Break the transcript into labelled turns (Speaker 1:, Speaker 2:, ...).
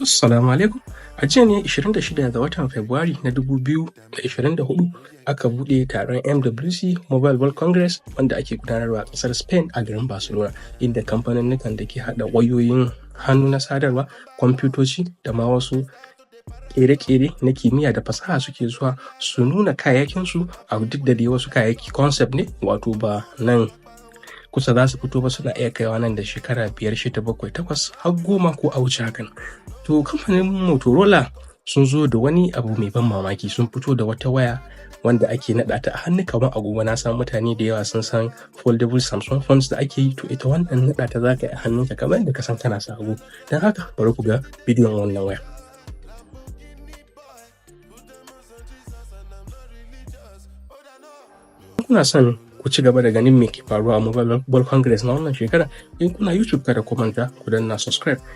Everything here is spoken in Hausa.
Speaker 1: Assalamu alaikum. A jiya ne 26 ga watan Fabrairu na 2024 aka buɗe taron MWC Mobile World Congress wanda ake gudanarwa a ƙasar Spain a garin Barcelona, inda kamfaninnikan da ke haɗa wayoyin hannu na sadarwa, kwamfutoci da ma wasu ƙere-ƙere na kimiyya da fasaha suke zuwa su nuna kayayyakinsu a duk da dai wasu kayayyaki concept ne, wato ba nan kusa za su fito ba, suna iya kaiwa nan da shekara 5, 6, 7, 8 har 10 ko a wuce hakan. To kamfanin Motorola sun zo da wani abu mai ban mamaki, sun fito da wata waya wanda ake naɗa ta a hannu kamar agogo. Na san mutane da yawa sun san foldable Samsung phones da ake yi, to ita wannan naɗa ta za ka yi a hannunka kamar yadda ka san kana sa agogo. Don haka bari ku ga bidiyon wannan waya. Kuna son ku ci gaba da ganin me ke faruwa a Mobile World Congress na wannan shekara, in kuna YouTube kada ku manta ku danna subscribe.